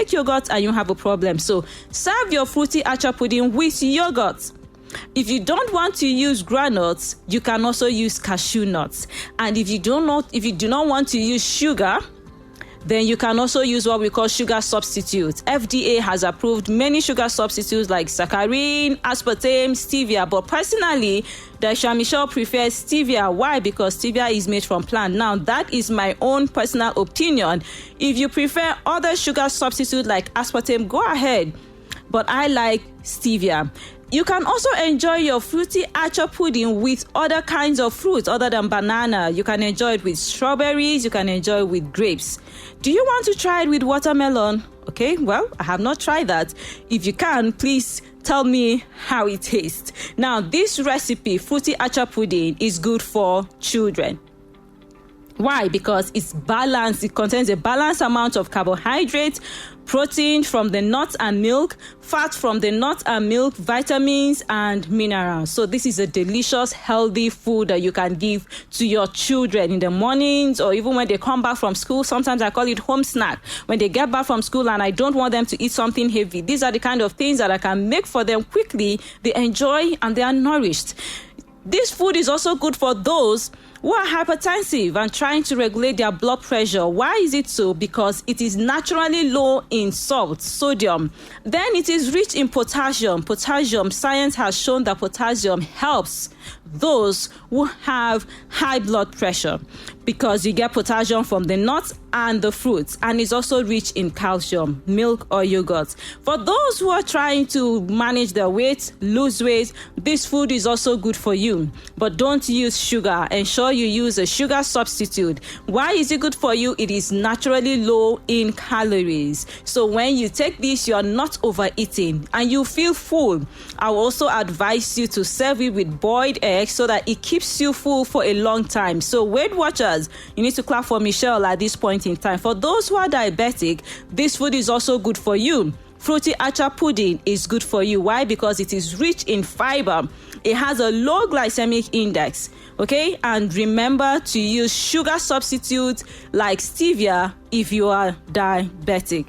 take yogurt and you have a problem. So serve your fruity Acha pudding with yogurt. If you don't want to use granules, you can also use cashew nuts. And if you do not want to use sugar, then you can also use what we call sugar substitutes. FDA has approved many sugar substitutes like saccharin, aspartame, stevia. But personally, Dietitian Michelle prefers stevia. Why? Because stevia is made from plant. Now, that is my own personal opinion. If you prefer other sugar substitutes like aspartame, go ahead. But I like stevia. You can also enjoy your fruity Acha pudding with other kinds of fruits other than banana. You can enjoy it with strawberries. You can enjoy it with grapes. Do you want to try it with watermelon? Okay, well, I have not tried that. If you can, please tell me how it tastes. Now, this recipe, fruity Acha pudding, is good for children. Why? Because it's balanced. It contains a balanced amount of carbohydrates, protein from the nuts and milk, fat from the nuts and milk, vitamins and minerals. So this is a delicious, healthy food that you can give to your children in the mornings or even when they come back from school. Sometimes I call it home snack. When they get back from school and I don't want them to eat something heavy, these are the kind of things that I can make for them quickly. They enjoy and they are nourished. This food is also good for those who are hypertensive and trying to regulate their blood pressure. Why is it so? Because it is naturally low in salt, sodium. Then it is rich in potassium. Science has shown that potassium helps those who have high blood pressure because you get potassium from the nuts and the fruits, and it's also rich in calcium, milk or yogurt. For those who are trying to manage their weight, lose weight, this food is also good for you. But don't use sugar. Ensure you use a sugar substitute. Why is it good for you? It is naturally low in calories. So when you take this, you are not overeating and you feel full. I will also advise you to serve it with boiled eggs so that it keeps you full for a long time. So Weight Watchers, you need to clap for Michelle at this point in time. For those who are diabetic, this food is also good for you. Fruity Acha pudding is good for you. Why? Because it is rich in fiber. It has a low glycemic index. Okay, and remember to use sugar substitutes like stevia if you are diabetic.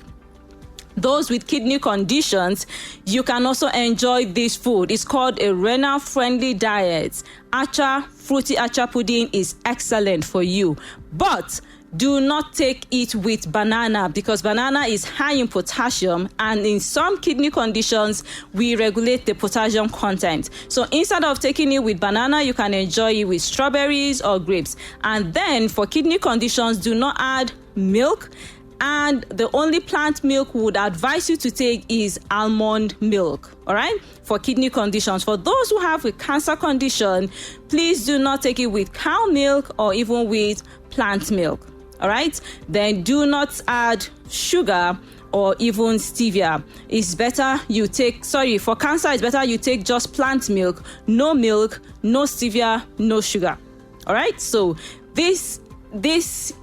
Those with kidney conditions, you can also enjoy this food. It's called a renal-friendly diet. Fruity Acha pudding is excellent for you. But do not take it with banana because banana is high in potassium, and in some kidney conditions, we regulate the potassium content. So instead of taking it with banana, you can enjoy it with strawberries or grapes. And then for kidney conditions, do not add milk. And the only plant milk we would advise you to take is almond milk, all right, for kidney conditions. For those who have a cancer condition, please do not take it with cow milk or even with plant milk, all right? Then do not add sugar or even stevia. It's better you take, for cancer, it's better you take just plant milk, no stevia, no sugar, all right? So this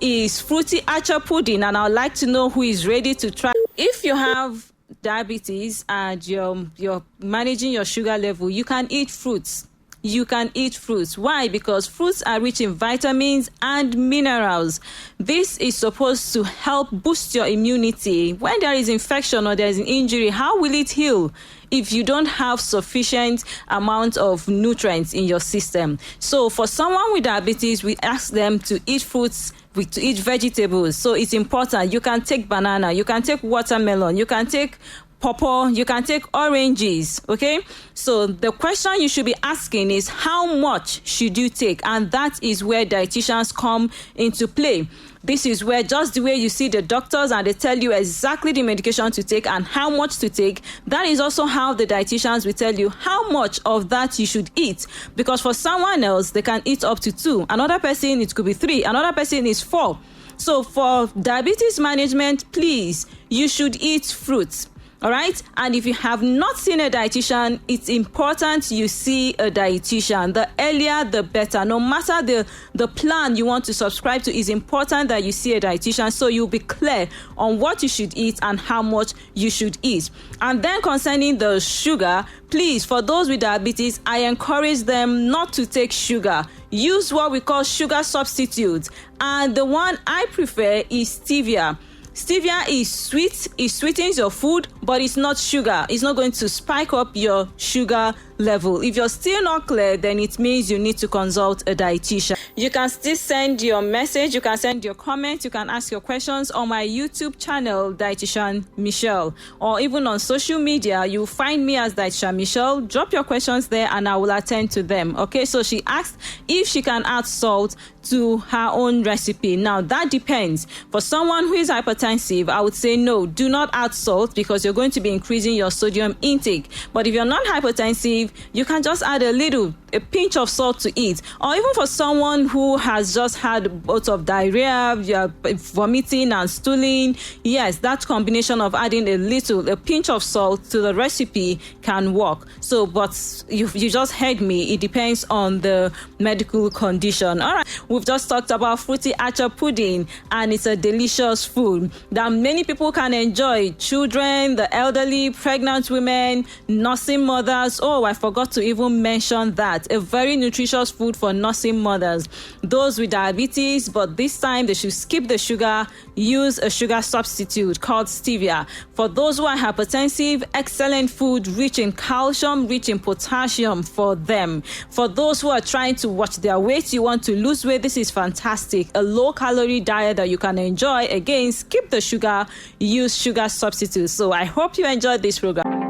is fruity Acha pudding, and I'd like to know who is ready to try. If you have diabetes and you're managing your sugar level, you can eat fruits. Why? Because fruits are rich in vitamins and minerals. This is supposed to help boost your immunity. When there is infection or there is an injury, how will it heal if you don't have sufficient amount of nutrients in your system? So for someone with diabetes, we ask them to eat fruits, to eat vegetables. So it's important. You can take banana, you can take watermelon, you can take pawpaw, you can take oranges, okay? So the question you should be asking is how much should you take? And that is where dietitians come into play. This is where, just the way you see the doctors and they tell you exactly the medication to take and how much to take, that is also how the dietitians will tell you how much of that you should eat. Because for someone else, they can eat up to 2. Another person, it could be 3. Another person is 4. So for diabetes management, please, you should eat fruits. All right. And if you have not seen a dietitian, it's important you see a dietitian. The earlier, the better. No matter the plan you want to subscribe to, it's important that you see a dietitian so you'll be clear on what you should eat and how much you should eat. And then concerning the sugar, please, for those with diabetes, I encourage them not to take sugar. Use what we call sugar substitutes. And the one I prefer is stevia. Stevia is sweet, it sweetens your food, but it's not sugar. It's not going to spike up your sugar level. If you're still not clear, then it means you need to consult a dietitian. You can still send your message, you can send your comments, you can ask your questions on my YouTube channel, Dietitian Michelle, or even on social media. You'll find me as Dietitian Michelle. Drop your questions there and I will attend to them. Okay, so she asked if she can add salt to her own recipe. Now that depends. For someone who is hypertensive, I would say no, do not add salt because you're going to be increasing your sodium intake. But if you're not hypertensive, you can just add a pinch of salt to it. Or even for someone who has just had bouts of diarrhea, you're vomiting and stooling, yes, that combination of adding a pinch of salt to the recipe can work. So, but you just heard me, it depends on the medical condition. All right, we've just talked about fruity Acha pudding, and it's a delicious food that many people can enjoy. Children, the elderly, pregnant women, nursing mothers. Oh, I forgot to even mention that. A very nutritious food for nursing mothers. Those with diabetes, but this time they should skip the sugar, use a sugar substitute called stevia. For those who are hypertensive, excellent food rich in calcium, rich in potassium for them. For those who are trying to watch their weight, you want to lose weight, this is fantastic. A low-calorie diet that you can enjoy. Again, skip the sugar, use sugar substitutes. So I hope you enjoyed this program.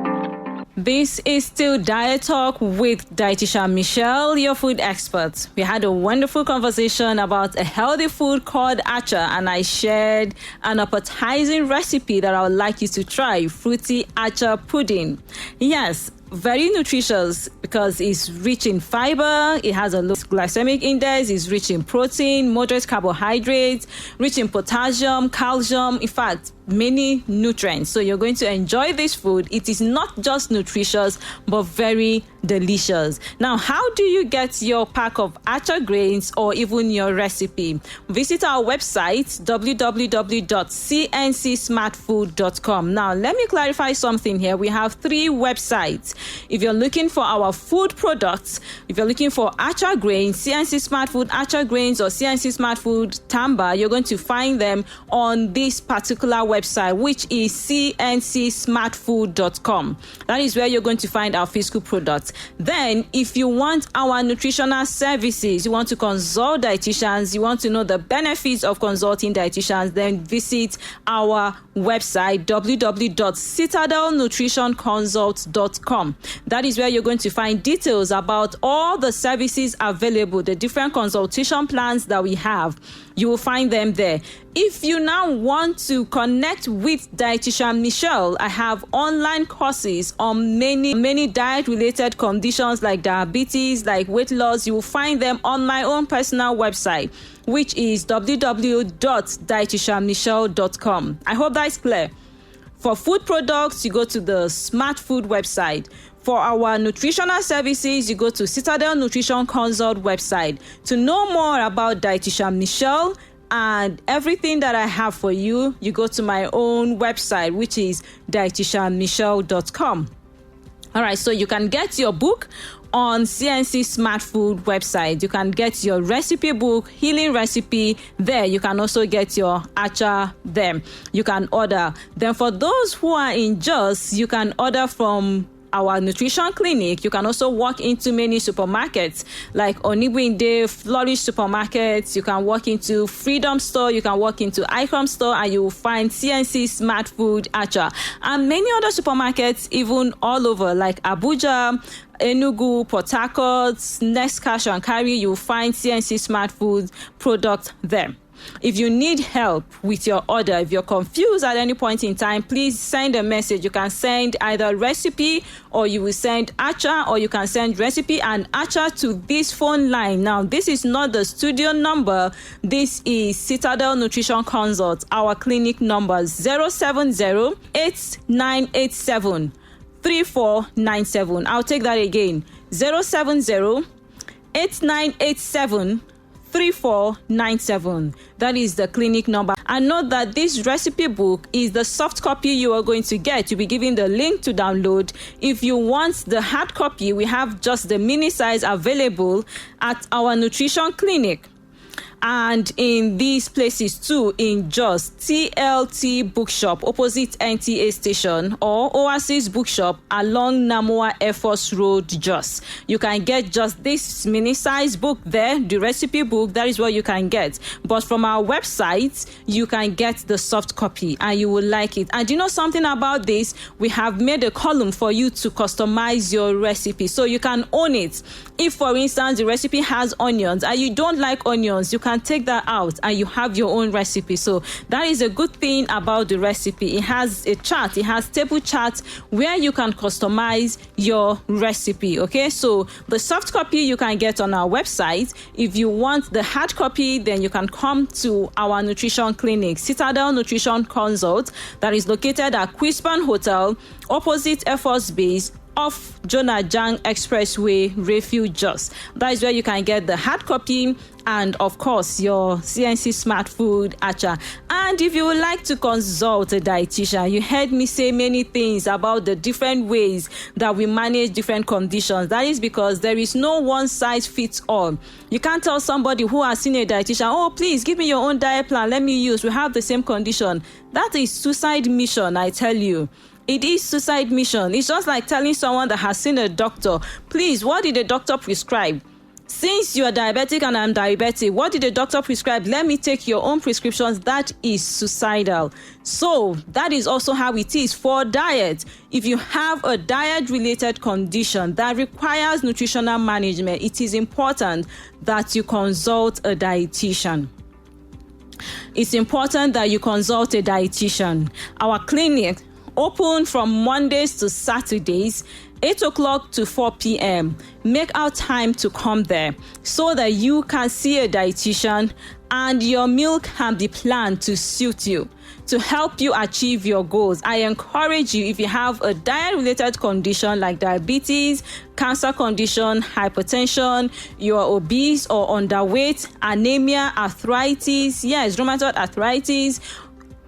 This is still Diet Talk with Dietitian Michelle, your food expert. We had a wonderful conversation about a healthy food called Acha, and I shared an appetizing recipe that I would like you to try, fruity Acha pudding. Yes, very nutritious because it's rich in fiber, it has a low glycemic index, it's rich in protein, moderate carbohydrates, rich in potassium, calcium, in fact, many nutrients. So you're going to enjoy this food. It is not just nutritious, but very delicious. Now, how do you get your pack of Acha grains or even your recipe? Visit our website, www.cncsmartfood.com. Now, let me clarify something here. We have 3 websites. If you're looking for our food products, if you're looking for Acha grains, CNC Smart Food Acha grains, or CNC Smart Food Tamba, you're going to find them on this particular website, which is cncsmartfood.com. That is where you're going to find our physical products. Then, if you want our nutritional services, you want to consult dietitians, you want to know the benefits of consulting dietitians, then visit our website, www.citadelnutritionconsult.com. That is where you're going to find details about all the services available, the different consultation plans that we have. You will find them there. If you now want to connect with Dietitian Michelle, I have online courses on many diet-related conditions like diabetes, like weight loss. You will find them on my own personal website, which is www.dietitianmichelle.com. I hope that is clear. For food products, you go to the Smart Food website. For our nutritional services, you go to Citadel Nutrition Consult website. To know more about Dietitian Michelle and everything that I have for you, you go to my own website, which is dietitianmichelle.com. All right, so you can get your book on CNC Smart Food website. You can get your recipe book, healing recipe there. You can also get your Acha there. You can order. Then for those who are in Jos, you can order from our nutrition clinic. You can also walk into many supermarkets like Onibwinde, Flourish supermarkets. You can walk into Freedom store. You can walk into Icom store, and you will find CNC Smart Food Acha, and many other supermarkets even all over like Abuja, Enugu, Port Harcourt, Next Cash and Carry. You will find CNC Smart Food product there. If you need help with your order, if you're confused at any point in time, please send a message. You can send either recipe, or you will send Acha, or you can send recipe and Acha to this phone line. Now, this is not the studio number. This is Citadel Nutrition Consult. Our clinic number 070-8987-3497. I'll take that again. 070-8987-3497. That is the clinic number. And note that this recipe book is the soft copy you are going to get. You'll be given the link to download. If you want the hard copy, we have just the mini size available at our nutrition clinic. And in these places too, in Jos, TLT Bookshop opposite NTA station, or Oasis Bookshop along Namoa Air Force Road, Jos. You can get just this mini size book there, the recipe book. That is what you can get. But from our website, you can get the soft copy and you will like it. And you know something about this? We have made a column for you to customize your recipe so you can own it. If, for instance, the recipe has onions and you don't like onions, you can take that out and you have your own recipe. So that is a good thing about the recipe. It has a chart, it has table charts where you can customize your recipe. Okay, so the soft copy you can get on our website. If you want the hard copy, then you can come to our nutrition clinic, Citadel Nutrition Consult, that is located at Quispan Hotel, opposite Air Force Base, off Jonah Jang Expressway, Refuge, Jos. That is where you can get the hard copy and, of course, your CNC Smart Food Acha. And if you would like to consult a dietitian, you heard me say many things about the different ways that we manage different conditions. That is because there is no one size fits all. You can't tell somebody who has seen a dietitian, oh, please give me your own diet plan, let me use. We have the same condition. That is suicide mission, I tell you. It is suicide mission. It's just like telling someone that has seen a doctor, please, what did the doctor prescribe? Since you are diabetic and I'm diabetic, what did the doctor prescribe? Let me take your own prescriptions. That is suicidal. So that is also how it is for diet. If you have a diet-related condition that requires nutritional management, it is important that you consult a dietitian. It's important that you consult a dietitian. Our clinic open from Mondays to Saturdays, 8 o'clock to 4 p.m. Make out time to come there so that you can see a dietitian and your meal can be planned to suit you, to help you achieve your goals. I encourage you, if you have a diet-related condition like diabetes, cancer condition, hypertension, you are obese or underweight, anemia, arthritis, rheumatoid arthritis.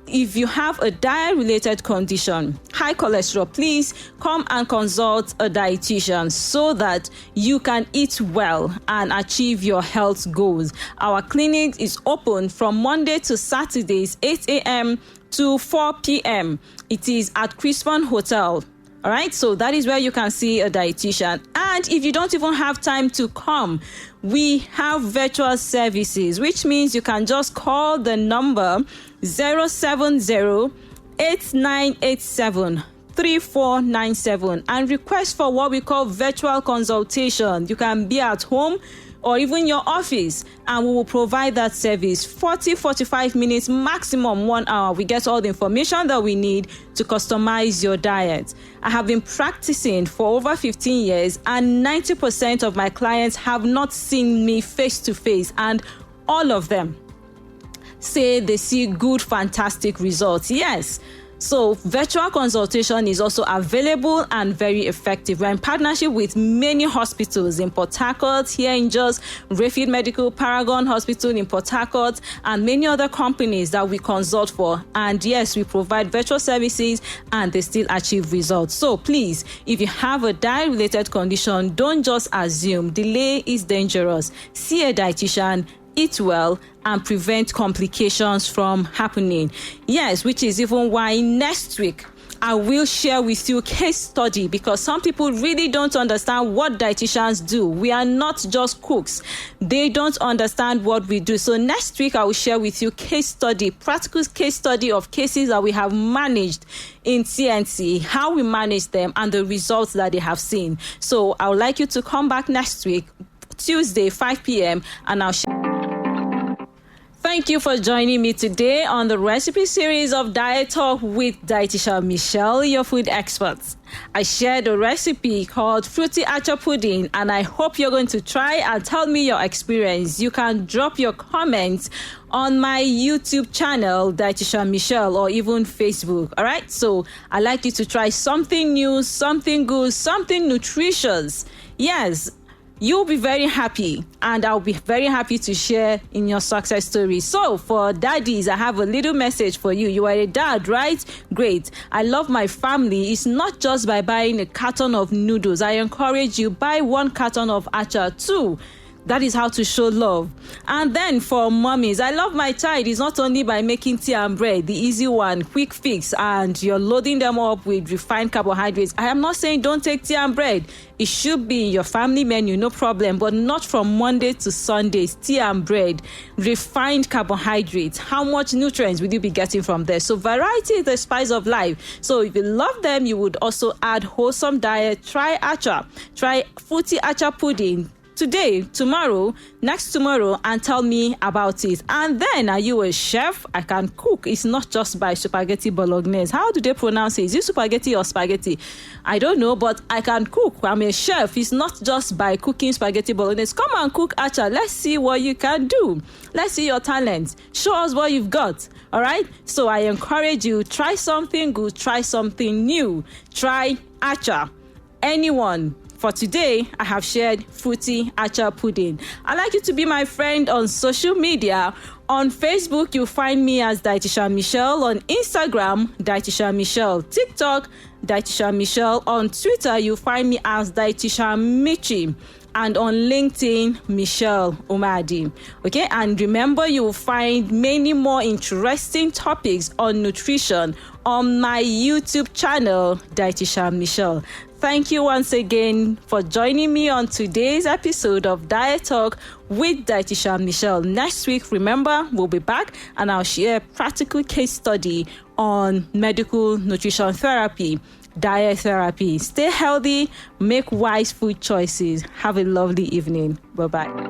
If you have a diet-related condition, high cholesterol, please come and consult a dietitian so that you can eat well and achieve your health goals. Our clinic is open from Monday to Saturdays, 8 a.m. to 4 p.m. It is at Quispan Hotel. All right, so that is where you can see a dietitian. And if you don't even have time to come, we have virtual services, which means you can just call the number 070-8987-3497 and request for what we call virtual consultation. You can be at home or even your office, and we will provide that service. 45 minutes, maximum 1 hour. We get all the information that we need to customize your diet. I have been practicing for over 15 years, and 90% of my clients have not seen me face to face, and all of them say they see good, fantastic results. Yes. So virtual consultation is also available and very effective. We're in partnership with many hospitals in Port Harcourt, here in Jos, Rayfield Medical, Paragon Hospital in Port Harcourt, and many other companies that we consult for. And yes, we provide virtual services and they still achieve results. So please, if you have a diet-related condition, don't just assume. Delay is dangerous. See a dietitian, eat well, and prevent complications from happening. Yes, which is even why next week I will share with you case study, because some people really don't understand what dietitians do. We are not just cooks. They don't understand what we do. So next week I will share with you case study, practical case study of cases that we have managed in CNC, how we manage them and the results that they have seen. So I would like you to come back next week, Tuesday, 5 p.m. and I'll share. Thank you for joining me today on the recipe series of Diet Talk with Dietitian Michelle, your food expert. I shared a recipe called Fruity Acha Pudding, and I hope you're going to try and tell me your experience. You can drop your comments on my YouTube channel, Dietitian Michelle, or even Facebook. All right, so I'd like you to try something new, something good, something nutritious. Yes. You'll be very happy, and I'll be very happy to share in your success story. So for daddies, I have a little message for you. You are a dad, right? Great. I love my family. It's not just by buying a carton of noodles. I encourage you, buy 1 carton of Acha, 2. That is how to show love. And then for mommies, I love my child is not only by making tea and bread, the easy one, quick fix, and you're loading them up with refined carbohydrates. I am not saying don't take tea and bread. It should be in your family menu, no problem, but not from Monday to Sundays. Tea and bread, refined carbohydrates. How much nutrients will you be getting from there? So variety is the spice of life. So if you love them, you would also add wholesome diet. Try Acha. Try fruity Acha pudding today, tomorrow, next tomorrow, and tell me about it. And then, are you a chef? I can cook. It's not just by spaghetti bolognese. How do they pronounce it? Is it spaghetti or spaghetti? I don't know, but I can cook. I'm a chef. It's not just by cooking spaghetti bolognese. Come and cook Acha. Let's see what you can do. Let's see your talent. Show us what you've got. All right? So I encourage you, try something good, try something new. Try Acha. Anyone. For today, I have shared fruity Acha pudding. I'd like you to be my friend on social media. On Facebook, you'll find me as Dietitian Michelle. On Instagram, Dietitian Michelle. TikTok, Dietitian Michelle. On Twitter, you'll find me as Dietitian Michi. And on LinkedIn, Michelle Umadi. Okay, and remember, you will find many more interesting topics on nutrition on my YouTube channel, Dietitian Michelle. Thank you once again for joining me on today's episode of Diet Talk with Dietitian Michelle. Next week, remember, we'll be back and I'll share a practical case study on medical nutrition therapy, diet therapy. Stay healthy, make wise food choices. Have a lovely evening. Bye-bye.